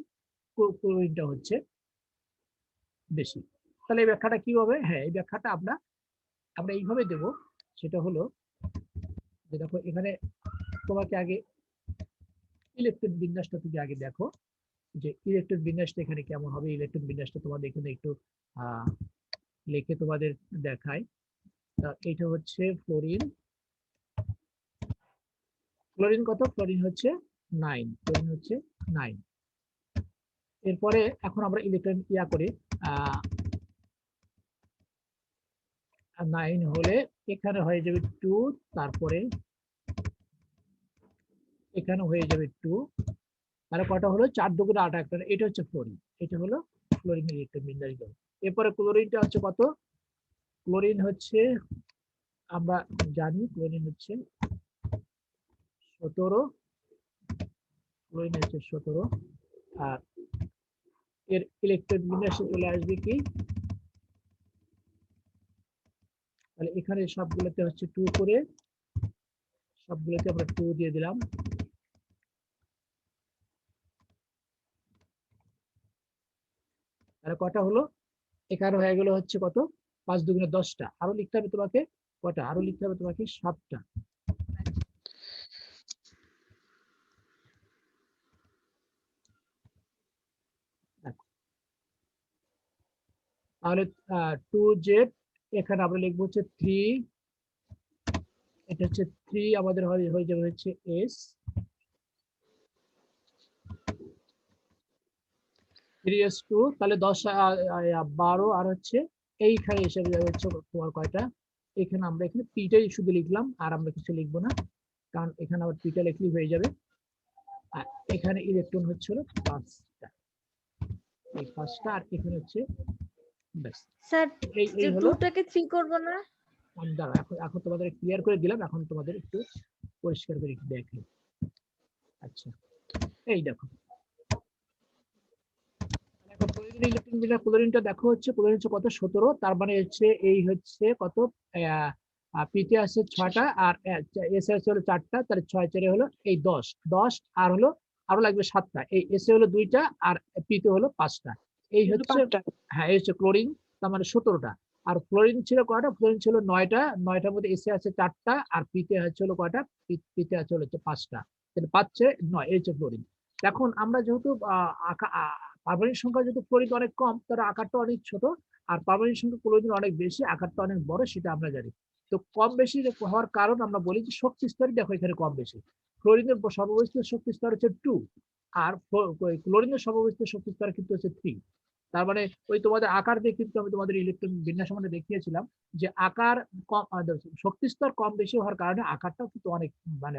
ক্লোরিনটা হচ্ছে বেশি। তাহলে এই ব্যাখ্যাটা কি হবে? হ্যাঁ, এই ব্যাখ্যাটা আমরা এইভাবে দেব। সেটা হলো যে দেখো এখানে তোমাকে আগে ইলেকট্রন বিন্যাসটা তুমি আগে দেখো যে ইলেকট্রন বিন্যাসটা এখানে কেমন হবে। ইলেকট্রন বিন্যাসটা তোমাদের এখানে একটু লিখে তোমাদের দেখায়। এটা হচ্ছে ফ্লোরিন কত? ফ্লোরিন হচ্ছে 9। ফ্লোরিন হচ্ছে 9। এরপরে এখন আমরা ইলেকট্রন করে 9 হলে এখানে হয়ে যাবে 2, তারপরে এখানে হয়ে যাবে 2, তাহলে কটা হলো? 4 দুগুণে 8 একটা। এটা হচ্ছে ফ্লোরিন, এটা হলো ফ্লোরিন ইলেকট্রন বিন্যাস। এরপরে ক্লোরিনটা হচ্ছে কত? ক্লোরিন হচ্ছে আমরা জানি ক্লোরিন হচ্ছে 17। ক্লোরিন হচ্ছে 17। আর এর ইলেকট্রন বিন্যাসে চলে আসবে কি? তাহলে এখানে সবগুলোতে হচ্ছে 2 করে, সবগুলোতে আমরা 2 দিয়ে দিলাম। তাহলে কটা হলো? এখানে হয়ে গেল হচ্ছে কত? 5 দুগুণে 10টা। আরো লিখতে হবে তোমাকে কটা? আরো লিখতে হবে তোমাকে 7টা। তাহলে 2Z, এখানে আমরা লিখবো হচ্ছে 3, এটা হচ্ছে 3 আমাদের হয়ে যাবে হচ্ছে S, 3S2। তাহলে 10 12 আর হচ্ছে এইখানে এসে হচ্ছে তোমার কয়টা? এখানে আমরা এখানে পিটাই শুধু লিখলাম, আর আমরা কিছু লিখবো না, কারণ এখানে আবার পিটা লিখলেই হয়ে যাবে। আর এখানে ইলেকট্রন হচ্ছে 5টা, এই 5টা, আর এখানে হচ্ছে ব্যাস। স্যার এই হলো। 2টাকে 3 করব না? দাঁড়া, এখন তোমাদের ক্লিয়ার করে দিলাম, এখন তোমাদের একটু পরিষ্কার করে দেখি। আচ্ছা, এই দেখো ক্লোরিনটা দেখো হচ্ছে ক্লোরিন হচ্ছে কত? 17। তার মানে হচ্ছে এই হচ্ছে কত? পিতে আছে 6টা আর এস এস হলো 4টা, তাহলে 6 4 হলো এই 10 আর হলো আরো লাগবে 7টা। এই এস হলো 2টা আর পিতে হলো 5টা। এই হচ্ছে, হ্যাঁ এই হচ্ছে ক্লোরিন, তার মানে 17টা। আর ফ্লোরিন ছিল কয়টা? ফ্লোরিন ছিল 9টা। 9টার মধ্যে এসে আছে 4টা আর পিতে হলো কয়টা? পিতে আছে হলো 5টা। তাহলে 5 9, এই হচ্ছে ফ্লোরিন। এখন আমরা যেহেতু পারমাণবিক সংখ্যা যেহেতু ফ্লোরিন অনেক কম, তার আকারটা অনেক ছোট, আর পারমাণবিক সংখ্যা ক্লোরিন অনেক বেশি, আকারটা অনেক বড়, সেটা আমরা জানি। তো কম বেশি হওয়ার কারণ আমরা বলি যে শক্তি স্তরই দেখো এখানে কম বেশি। ক্লোরিনের সর্ববস্থিত শক্তি স্তর হচ্ছে 2, আর ক্লোরিনের সর্ববস্থিত শক্তি স্তর কিন্তু হচ্ছে 3। তার মানে ওই তোমাদের আকার দিয়ে কিন্তু আমি তোমাদের ইলেকট্রন বিন্যাস মানে দেখিয়েছিলাম যে আকার কম, শক্তি স্তর কম বেশি হওয়ার কারণে আকারটাও কিন্তু অনেক মানে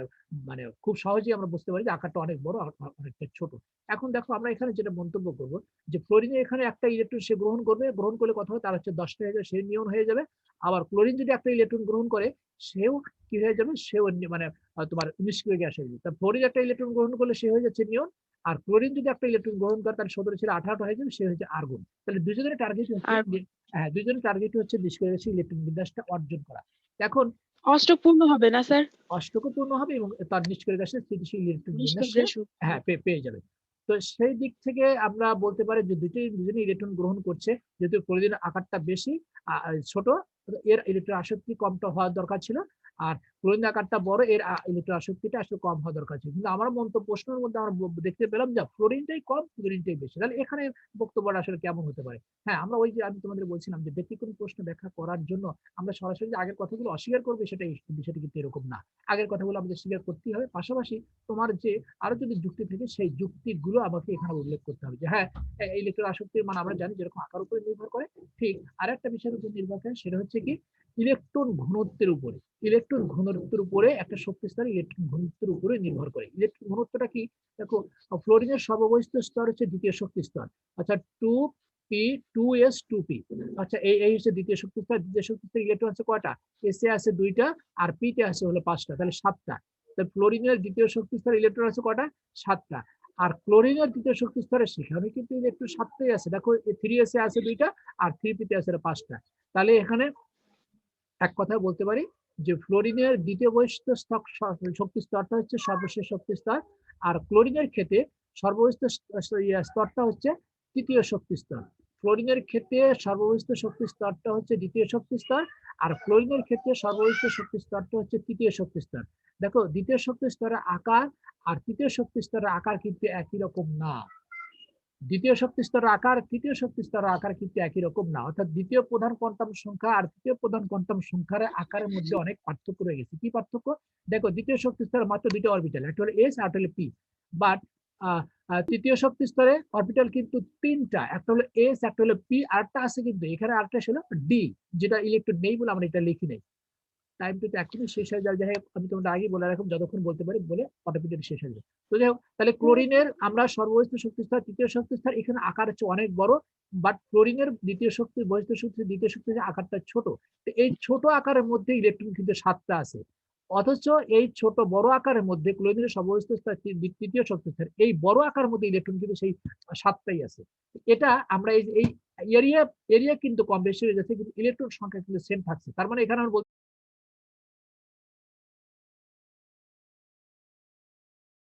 মানে খুব সহজেই আমরা বুঝতে পারি যে আকারটা অনেক বড় অনেকটা ছোট। এখন দেখো আমরা এখানে যেটা মন্তব্য করব যে ক্লোরিনে এখানে একটা ইলেকট্রন সে গ্রহণ করবে, গ্রহণ করলে কথা হবে তার হচ্ছে 10টা হয়ে যাবে, সে নিয়ন হয়ে যাবে। আবার ক্লোরিন যদি একটা ইলেকট্রন গ্রহণ করে সেও কি হয়ে যাবে, সেও মানে তোমার নিষ্ক্রিয় গ্যাস হয়ে যাবে। তা ফ্লোরিন একটা ইলেকট্রন গ্রহণ করলে সে হয়ে যাচ্ছে নিয়ন, আর ক্লোরিন যদি একটা ইলেকট্রন গ্রহণ করে তার সদর ছিল 18টা হয়ে যাবে, সে হচ্ছে আর্গন। তাহলে দুজনের টার্গেট হচ্ছে হ্যাঁ, দুজনের টার্গেট হচ্ছে নিষ্ক্রিয় গ্যাসের ইলেকট্রন বিন্যাসটা অর্জন করা। এখন অষ্টক পূর্ণ হবে না স্যার? অষ্টকও পূর্ণ হবে এবং তার নিষ্ক্রিয় গ্যাসের স্থিতিশীল ইলেকট্রন বিন্যাস নিষ্ক্রিয় গ্যাস হ্যাঁ পেয়ে যাবে। তো সেই দিক থেকে আমরা বলতে পারি যে দুজনে ইলেকট্রন গ্রহণ করছে, যেহেতু ক্লোরিনের আকারটা বেশি ছোট, এর ইলেকট্রন আসক্তি কমটা হওয়ার দরকার ছিল, আর ক্লোরিনের আকারটা বড়, এর ইলেকট্রন আসক্তিটা আসলে কম হওয়া দরকার ছিল। কিন্তু আমার প্রশ্নের মধ্যে আমরা দেখতে পেলাম যে ফ্লোরিনটাই কম, ক্লোরিনটাই বেশি। তাহলে এখানে বক্তব্যটা আসলে কেমন হতে পারে? হ্যাঁ, আমরা ওই যে আমি তোমাদের বলছিলাম যে ব্যতিক্রম প্রশ্ন ব্যাখ্যা করার জন্য আমরা সরাসরি যে আগের কথাগুলো অস্বীকার করবে সেটা বিষয়টা কিন্তু এরকম না। আগের কথাগুলো আমাদের স্বীকার করতেই হবে, পাশাপাশি তোমার যে আরো যদি যুক্তি থাকে সেই যুক্তিগুলো আমাকে এখানে উল্লেখ করতে হবে যে হ্যাঁ, ইলেকট্রন আসক্তির মান আমরা জানি যেরকম আকার উপরে নির্ভর করে, ঠিক আরেকটা বিষয়ের উপর নির্ভর করে, সেটা হচ্ছে কি ইলেকট্রন ঘনত্বের উপরে। ইলেকট্রন ঘনত্বের উপরে একটা শক্তি স্তর ইলেকট্রন ঘনত্বের উপরে নির্ভর করে। ইলেকট্রন ঘনত্বটা কি দেখো, ফ্লোরিনের সর্ববস্থিত স্তর হচ্ছে দ্বিতীয় শক্তি স্তর, আচ্ছা 2p 2s 2p, আচ্ছা এই হচ্ছে দ্বিতীয় শক্তি স্তর। দ্বিতীয় শক্তি স্তর ইলেকট্রন আছে কয়টা? এস এ আছে 2টা আর পি তে আছে হলো 5টা, তাহলে 7টা। তাহলে ফ্লোরিনের দ্বিতীয় শক্তি স্তর ইলেকট্রন আছে কয়টা? 7টা। আর ক্লোরিনের দ্বিতীয় শক্তি স্তরে সেখানে কিন্তু ইলেকট্রন 7টাই আছে, দেখো 3s এ আছে 2টা আর 3p তে আছে 5টা। তাহলে এখানে এক কথা বলতে পারি যে ফ্লোরিনের দ্বিতীয় বৈশিষ্ট্য শক্তি স্তরটা হচ্ছে সর্বশেষ শক্তি স্তর, আর ক্লোরিনের ক্ষেত্রে সর্ববস্থিত স্তরটা হচ্ছে তৃতীয় শক্তি স্তর। ফ্লোরিনের ক্ষেত্রে সর্ববস্থিত শক্তি স্তরটা হচ্ছে দ্বিতীয় শক্তি স্তর, আর ক্লোরিনের ক্ষেত্রে সর্ববস্থিত শক্তি স্তরটা হচ্ছে তৃতীয় শক্তি স্তর। দেখো দ্বিতীয় শক্তি স্তরের আকার আর তৃতীয় শক্তি স্তরের আকার কিন্তু একই রকম না। দ্বিতীয় শক্তি স্তরের আকার তৃতীয় শক্তি স্তরের আকার কিন্তু একই রকম না, অর্থাৎ দ্বিতীয় প্রধান কোয়ান্টাম সংখ্যা আর তৃতীয় প্রধান কোয়ান্টাম সংখ্যার আকারের মধ্যে অনেক পার্থক্য রয়ে গেছে। কি পার্থক্য? দেখো দ্বিতীয় শক্তি স্তরে মাত্র 2টা অরবিটাল, একটা হলো এস আর একটা হলো পি, বাট তৃতীয় শক্তি স্তরে অরবিটাল কিন্তু 3টা, একটা হলো এস একটা হলো পি, আরেকটা আছে কিন্তু এখানে, আরেকটা ছিল ডি, যেটা ইলেকট্রন নেই বলে আমরা এটা লিখি নাই। টাইম কিন্তু এখনই শেষ হয়ে যাবে, যাই হোক আমি তোমাদের আগে বলে রাখলাম যতক্ষণ বলতে পারি বলে অটোমেটিক শেষ হয়ে যাবে। তো যাই হোক, তাহলে ক্লোরিনের আমরা সর্ববস্থিত শক্তি স্তর তৃতীয় শক্তি স্তর, এখানে আকার হচ্ছে অনেক বড়, বাট ক্লোরিনের দ্বিতীয় শক্তি বহিস্থ শক্তি দ্বিতীয় শক্তি আকারটা ছোট। তো এই ছোট আকারের মধ্যে ইলেকট্রন কিন্তু 7টা আছে, অথচ এই ছোট বড় আকারের মধ্যে ক্লোরিনের সর্ববস্থিত স্তর তৃতীয় শক্তি স্তর, এই বড় আকারের মধ্যে ইলেকট্রন কিন্তু সেই 7টাই আছে। এটা আমরা এই এরিয়া কিন্তু কম বেশি হয়ে যাচ্ছে, কিন্তু ইলেকট্রন সংখ্যা কিন্তু সেম থাকছে। তার মানে এখানে আমরা